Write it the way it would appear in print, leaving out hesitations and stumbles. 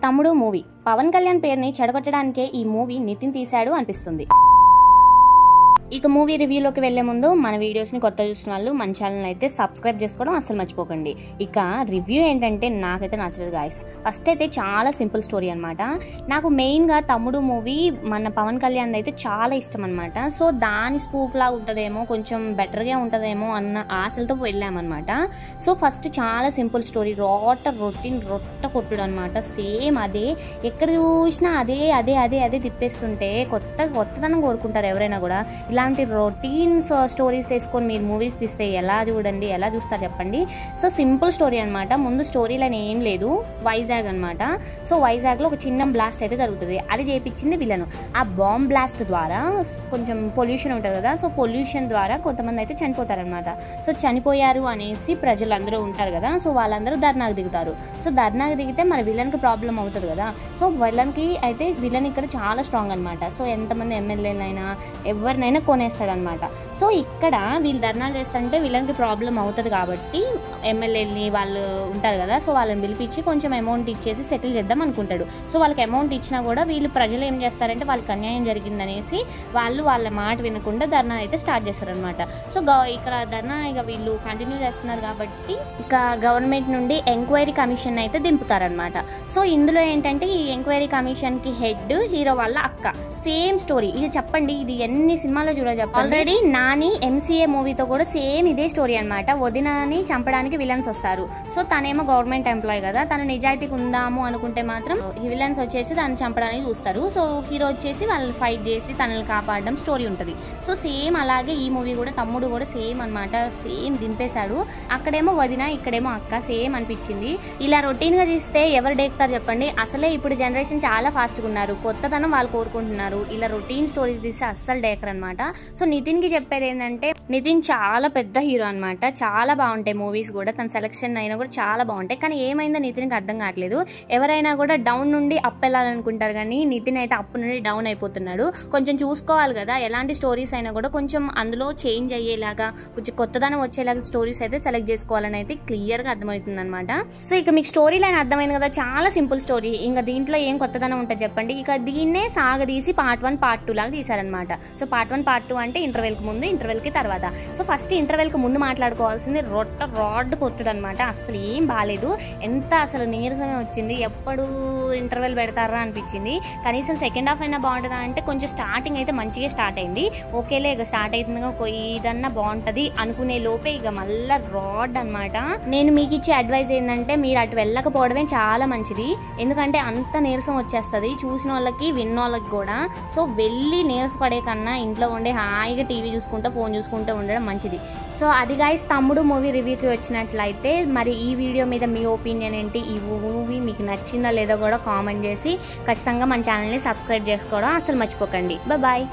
తమ్ముడు మూవీ పవన్ కళ్యాణ్ పేరుని చెడగొట్టడానికే ఈ మూవీ నితిన్ తీశాడు అనిపిస్తుంది. ఇక మూవీ రివ్యూలోకి వెళ్లే ముందు మన వీడియోస్ని కొత్త చూసిన వాళ్ళు మన ఛానల్ అయితే సబ్స్క్రైబ్ చేసుకోవడం అసలు మర్చిపోకండి. ఇక రివ్యూ ఏంటంటే నాకైతే నచ్చలేదు గాయస్. ఫస్ట్ అయితే చాలా సింపుల్ స్టోరీ అనమాట. నాకు మెయిన్గా తమ్ముడు మూవీ మన పవన్ కళ్యాణ్ అయితే చాలా ఇష్టం అనమాట. సో దాని స్పూఫ్ లాగా ఉంటుందేమో, కొంచెం బెటర్గా ఉంటుందేమో అన్న ఆశలతో వెళ్ళామన్నమాట. సో ఫస్ట్ చాలా సింపుల్ స్టోరీ, రొట్ట కొట్టుడు అనమాట. సేమ్ అదే, ఎక్కడ చూసినా అదే అదే అదే అదే తిప్పేస్తుంటే కొత్తదనం కోరుకుంటారు ఎవరైనా కూడా. ఇలాంటి రొటీన్ స్టోరీస్ తీసుకొని మీరు మూవీస్ తీస్తే ఎలా చూస్తారు చెప్పండి. సో సింపుల్ స్టోరీ అనమాట. ముందు స్టోరీ లైన్ ఏం లేదు, వైజాగ్ అనమాట. సో వైజాగ్లో ఒక చిన్న బ్లాస్ట్ అయితే జరుగుతుంది. అది చేయించింది విలను. ఆ బాంబ్ బ్లాస్ట్ ద్వారా కొంచెం పొల్యూషన్ ఉంటుంది కదా, సో పొల్యూషన్ ద్వారా కొంతమంది అయితే చనిపోతారనమాట. సో చనిపోయారు అనేసి ప్రజలు అందరూ ఉంటారు కదా, సో వాళ్ళందరూ ధర్నాకు దిగుతారు. సో ధర్నాకు దిగితే మన విలన్కి ప్రాబ్లం అవుతుంది కదా. సో విలన్ ఇక్కడ చాలా స్ట్రాంగ్ అనమాట. సో ఎంతమంది ఎమ్మెల్యేలైనా ఎవరినైనా కొనేస్తాడనమాట. సో ఇక్కడ వీళ్ళు ధర్నాలు చేస్తుంటే వీళ్ళకి ప్రాబ్లం అవుతుంది కాబట్టి ఎమ్మెల్యేని వాళ్ళు ఉంటారు కదా, సో వాళ్ళని పిలిపించి కొంచెం అమౌంట్ ఇచ్చేసి సెటిల్ చేద్దాం అనుకుంటాడు. సో వాళ్ళకి అమౌంట్ ఇచ్చినా కూడా వీళ్ళు ప్రజలు ఏం చేస్తారంటే వాళ్ళకి అన్యాయం జరిగిందనేసి వాళ్ళ మాట వినకుండా ధర్నా అయితే స్టార్ట్ చేస్తారనమాట. సో ఇక్కడ ధర్నా ఇక వీళ్ళు కంటిన్యూ చేస్తున్నారు కాబట్టి ఇక గవర్నమెంట్ నుండి ఎంక్వైరీ కమిషన్ అయితే దింపుతారనమాట. సో ఇందులో ఏంటంటే ఈ ఎంక్వైరీ కమిషన్కి హెడ్ హీరో వాళ్ళ అక్క. Same story. ఇది చెప్పండి, ఇది ఎన్ని సినిమాలో ఆల్రెడీ నాని ఎంసీఏ మూవీతో కూడా సేమ్ ఇదే స్టోరీ అనమాట. వదినని చంపడానికి విలన్స్ వస్తారు. సో తనేమో గవర్నమెంట్ ఎంప్లాయ్ కదా, తను నిజాయితీగా ఉందాము అనుకుంటే మాత్రం ఈ విలన్స్ వచ్చేసి తను చంపడానికి చూస్తారు. సో హీరో వచ్చేసి వాళ్ళు ఫైట్ చేసి తనని కాపాడడం స్టోరీ ఉంటుంది. సో సేమ్ అలాగే ఈ మూవీ కూడా తమ్ముడు కూడా సేమ్ అనమాట. సేమ్ దింపేశాడు. అక్కడేమో వదిన, ఇక్కడేమో అక్క. సేమ్ అనిపించింది. ఇలా రొటీన్ గా చేస్తే ఎవరు డేక్తారు చెప్పండి. అసలే ఇప్పుడు జనరేషన్ చాలా ఫాస్ట్గా ఉన్నారు, కొత్తతనం వాళ్ళు కోరుకుంటున్నారు. ఇలా రొటీన్ స్టోరీస్ తీస్తే అస్సలు డేకర్ అనమాట. సో నితిన్ కి చెప్పేది ఏంటంటే, నితిన్ చాలా పెద్ద హీరో అనమాట. చాలా బాగుంటాయి మూవీస్ కూడా, తన సెలెక్షన్ అయినా కూడా చాలా బాగుంటాయి. కానీ ఏమైందో నితిన్కి అర్థం కావట్లేదు. ఎవరైనా కూడా డౌన్ నుండి అప్ వెళ్ళాలనుకుంటారు, కానీ నితిన్ అయితే అప్ నుండి డౌన్ అయిపోతున్నాడు. కొంచెం చూసుకోవాలి కదా, ఎలాంటి స్టోరీస్ అయినా కూడా కొంచెం అందులో చేంజ్ అయ్యేలాగా, కొంచెం కొత్తదనం వచ్చేలాగా స్టోరీస్ అయితే సెలెక్ట్ చేసుకోవాలని అయితే క్లియర్గా అర్థమవుతుంది అనమాట. సో ఇక మీకు స్టోరీ లైన్ అర్థమైంది కదా, చాలా సింపుల్ స్టోరీ. ఇంకా దీంట్లో ఏం కొత్తదనం ఉంటుంది చెప్పండి. ఇక దీన్నే సాగదీసి పార్ట్ 1 పార్ట్ 2 లాగా తీశారనమాట. సో పార్ట్ 1 పార్ట్ 2 అంటే ఇంటర్వెల్కి ముందు, ఇంటర్వెల్కి తర్వాత. సో ఫస్ట్ ఇంటర్వెల్కి ముందు మాట్లాడుకోవాల్సింది రాడ్ కొట్టుడు అనమాట. అసలు ఏం బాగాలేదు, ఎంత అసలు నీరసమే వచ్చింది. ఎప్పుడు ఇంటర్వెల్ పెడతారా అనిపించింది. కనీసం సెకండ్ హాఫ్ అయినా బాగుంటుందా అంటే కొంచెం స్టార్టింగ్ అయితే మంచిగా స్టార్ట్ అయింది. ఓకేలే ఇక స్టార్ట్ అవుతుందిగా ఇదన్నా బాగుంటుంది అనుకునే లోపే ఇక మళ్ళీ రాడ్ అనమాట. నేను మీకు ఇచ్చే అడ్వైజ్ ఏంటంటే, మీరు అటు వెళ్ళకపోవడమే చాలా మంచిది. ఎందుకంటే అంత నీరసం వచ్చేస్తుంది చూసిన వాళ్ళకి, విన్న వాళ్ళకి కూడా. సో వెళ్ళి నీరసపడే కన్నా ఇంట్లో ఉండే హాయిగా టీవీ చూసుకుంటూ, ఫోన్ చూసుకుంటూ ఉండడం మంచిది. సో అది గాయ్స్ తమ్ముడు మూవీ రివ్యూకి వచ్చినట్లయితే, మరి ఈ వీడియో మీద మీ ఒపీనియన్ ఏంటి? ఈ మూవీ మీకు నచ్చిందా లేదో కూడా కామెంట్ చేసి ఖచ్చితంగా మన ఛానల్ని సబ్స్క్రైబ్ చేసుకోవడం అసలు మర్చిపోకండి. బాయ్.